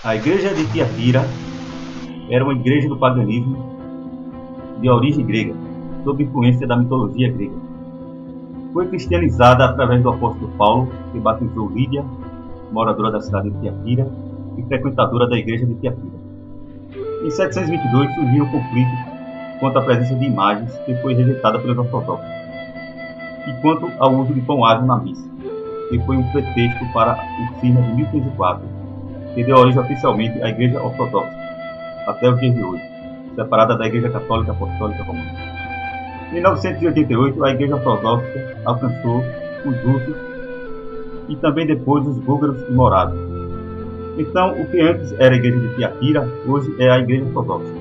A igreja de Tiatira era uma igreja do paganismo de origem grega, sob influência da mitologia grega. Foi cristianizada através do apóstolo Paulo, que batizou Lídia, moradora da cidade de Tiatira e frequentadora da igreja de Tiatira. Em 722 surgiu um conflito quanto à presença de imagens, que foi rejeitada pelos ortodoxos, e quanto ao uso de pão ázimo na missa, que foi um pretexto para o cisma de 1504, que deu origem oficialmente à Igreja Ortodoxa, até os dias de hoje, separada da Igreja Católica Apostólica Romana. Em 988, a Igreja Ortodoxa alcançou os russos e também depois os búlgaros e moravos. Então, o que antes era a Igreja de Tiatira, hoje é a Igreja Ortodoxa.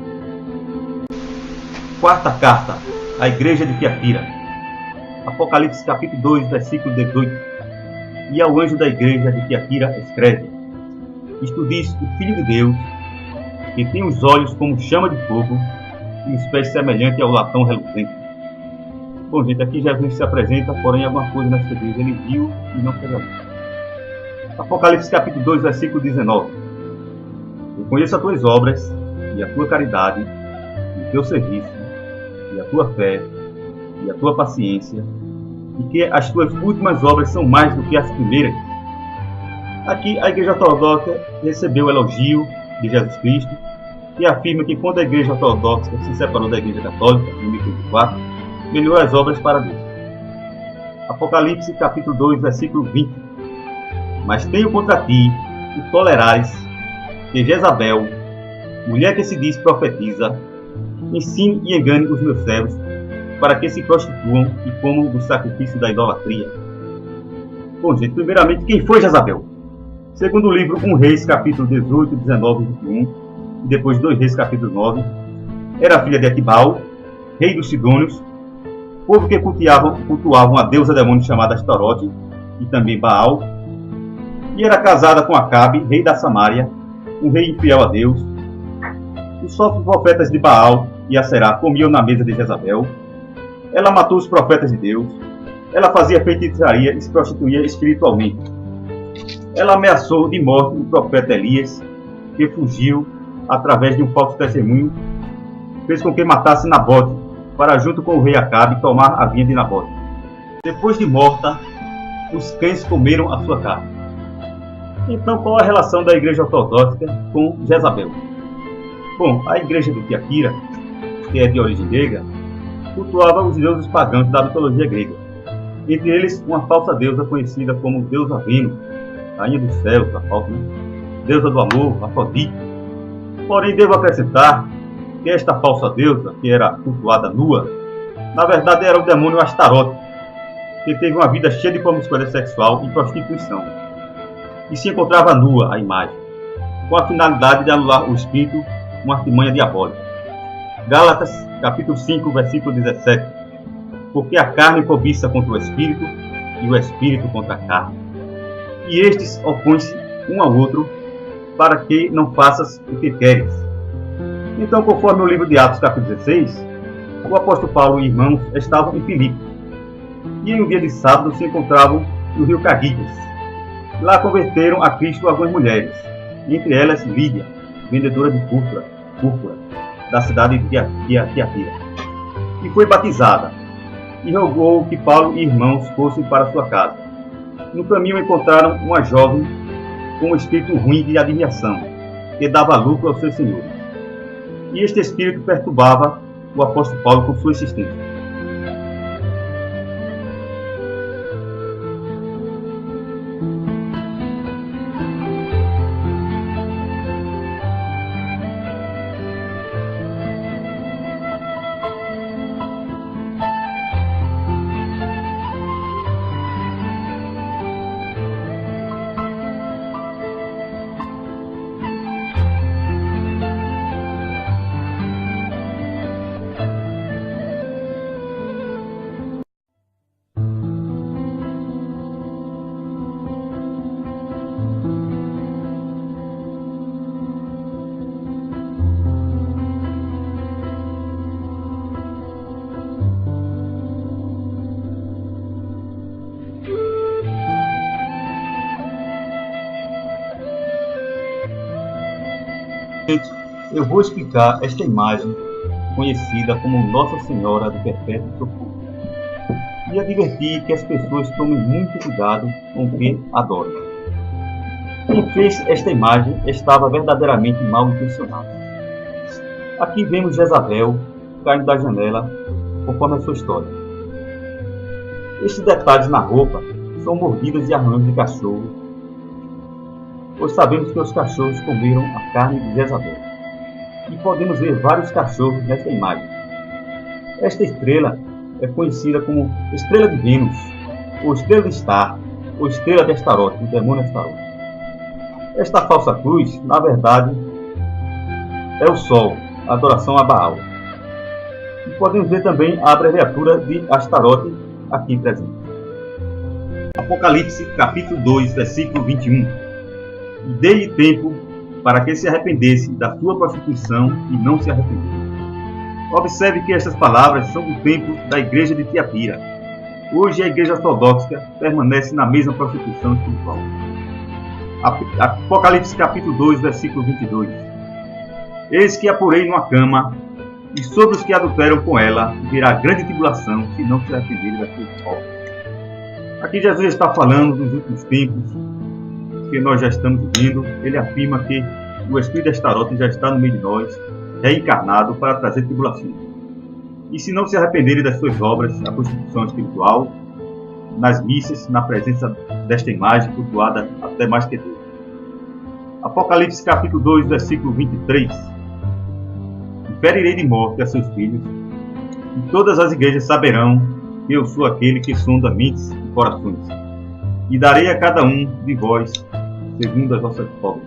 Quarta carta, a Igreja de Tiatira. Apocalipse capítulo 2, versículo 18. E ao anjo da igreja de Tiatira escreve: Isto diz o Filho de Deus, que tem os olhos como chama de fogo e os pés semelhantes ao latão reluzente. Bom, gente, aqui Jesus se apresenta, porém alguma coisa nessa igreja ele viu e não fez. Apocalipse capítulo 2, versículo 19. Eu conheço as tuas obras e a tua caridade e o teu serviço e a tua fé e a tua paciência, e que as tuas últimas obras são mais do que as primeiras. Aqui a Igreja Ortodoxa recebeu o elogio de Jesus Cristo e afirma que quando a Igreja Ortodoxa se separou da Igreja Católica, em 1504, melhorou as obras para Deus. Apocalipse capítulo 2, versículo 20. Mas tenho contra ti o tolerares que Jezabel, mulher que se diz profetiza, ensine e engane os meus servos, para que se prostituam e comam do sacrifício da idolatria. Bom, gente, primeiramente, quem foi Jezabel? Segundo o livro 1 Reis, capítulo 18, 19 e 21, e depois 2 Reis, capítulo 9, era filha de Etibal, rei dos Sidônios, povo que cultuavam a deusa demônio chamada Astarote, e também Baal, e era casada com Acabe, rei da Samária, um rei infiel a Deus. Os falsos profetas de Baal e Aserá comiam na mesa de Jezabel. Ela matou os profetas de Deus. Ela fazia feitiçaria e se prostituía espiritualmente. Ela ameaçou de morte o profeta Elias, que fugiu através de um falso testemunho. Fez com que matasse Nabote, para junto com o rei Acabe tomar a vinha de Nabote. Depois de morta, os cães comeram a sua carne. Então, qual a relação da Igreja Ortodoxa com Jezabel? Bom, a Igreja de Tiatira, que é de origem grega, cultuava os deuses pagãos da mitologia grega. Entre eles, uma falsa deusa conhecida como deusa Vênus, rainha dos céus, a falsa, deusa do amor, Afrodite. Porém, devo acrescentar que esta falsa deusa, que era cultuada nua, na verdade era o demônio Astarote, que teve uma vida cheia de promiscuidade sexual e prostituição, e se encontrava nua a imagem, com a finalidade de anular o espírito, uma artimanha diabólica. Gálatas, capítulo 5, versículo 17. Porque a carne cobiça contra o espírito, e o espírito contra a carne. E estes opõem-se um ao outro, para que não faças o que queres. Então, conforme o livro de Atos, capítulo 16, o apóstolo Paulo e irmãos estavam em Filipos, e em um dia de sábado se encontravam no rio Caguidas. Lá converteram a Cristo algumas mulheres, entre elas Lídia, vendedora de púrpura, da cidade de Tiatira, e foi batizada, e rogou que Paulo e irmãos fossem para sua casa. No caminho encontraram uma jovem com um espírito ruim de adivinhação, que dava lucro aos seus senhores. E este espírito perturbava o apóstolo Paulo com sua insistência. Eu vou explicar esta imagem conhecida como Nossa Senhora do Perpétuo Socorro e advertir que as pessoas tomem muito cuidado com o que adoram. Quem fez esta imagem estava verdadeiramente mal intencionado. Aqui vemos Jezabel caindo da janela, conforme a sua história. Estes detalhes na roupa são mordidas e arranhos de cachorro, pois sabemos que os cachorros comeram a carne de Jezabel. E podemos ver vários cachorros nesta imagem. Esta estrela é conhecida como Estrela de Vênus, ou Estrela de Star, ou Estrela de Astarote, o demônio Astarote. Esta falsa cruz, na verdade, é o Sol, a adoração a Baal. E podemos ver também a abreviatura de Astarote aqui presente. Apocalipse, capítulo 2, versículo 21. E dei-lhe tempo para que se arrependesse da sua prostituição e não se arrependeu. Observe que estas palavras são do tempo da igreja de Tiatira. Hoje a igreja ortodoxa permanece na mesma prostituição espiritual. Apocalipse capítulo 2, versículo 22. Eis que a porei numa cama, e sobre os que adulteram com ela virá grande tribulação, se não se arrependerem das suas obras. Aqui Jesus está falando dos últimos tempos, que nós já estamos vivendo. Ele afirma que o Espírito de Astarote já está no meio de nós, reencarnado para trazer tribulações. E se não se arrependerem das suas obras, a prostituição espiritual, nas missas, na presença desta imagem cultuada até mais que Deus. Apocalipse capítulo 2, versículo 23. E ferirei de morte a seus filhos, e todas as igrejas saberão que eu sou aquele que sonda mentes e corações, e darei a cada um de vós segundo as vossas obras.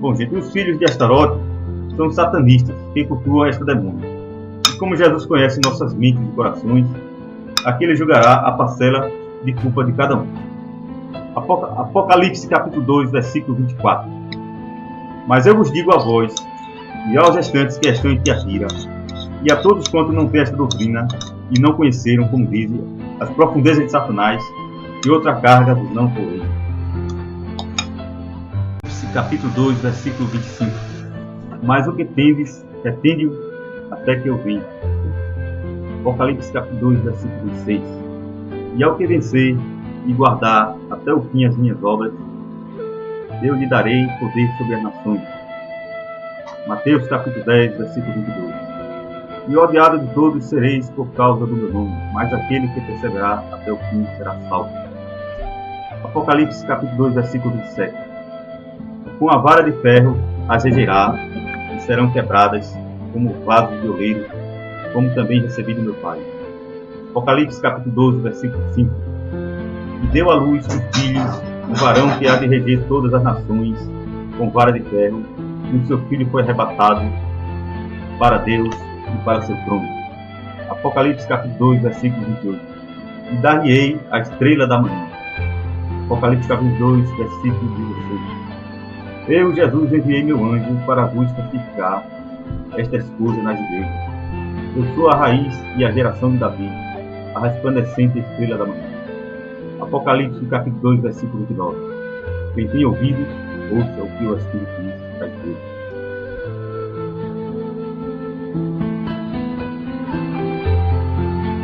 Bom, gente, os filhos de Astarote são satanistas que cultuam esta demônio. E como Jesus conhece nossas mentes e corações, aqui ele julgará a parcela de culpa de cada um. Apocalipse capítulo 2, versículo 24. Mas eu vos digo a vós, e aos restantes que estão em Tiatira, e a todos quantos não têm esta doutrina, e não conheceram, como dizem, as profundezas de Satanás, que outra carga vos não porei. Capítulo 2, versículo 25. Mas o que tendes, retende-o até que eu venha. Apocalipse capítulo 2, versículo 26. E ao que vencer e guardar até o fim as minhas obras, eu lhe darei poder sobre as nações. Mateus capítulo 10, versículo 22. E odiado de todos sereis por causa do meu nome, mas aquele que perseverar até o fim será salvo. Apocalipse capítulo 2, versículo 27. Com a vara de ferro as regerá, e serão quebradas como vasos de oleiro, como também recebi do meu Pai. Apocalipse capítulo 12, versículo 5. E deu à luz um filho, um varão que há de reger todas as nações, com vara de ferro, e o seu filho foi arrebatado para Deus e para seu trono. Apocalipse capítulo 2, versículo 28. E dar-lhe-ei a estrela da manhã. Apocalipse capítulo 2, versículo 16. Eu, Jesus, enviei meu anjo para vos testificar estas coisas nas igrejas. Eu sou a raiz e a geração de Davi, a resplandecente estrela da manhã. Apocalipse capítulo 2, versículo 29. Quem tem ouvidos, ouça o que o Espírito diz às igrejas.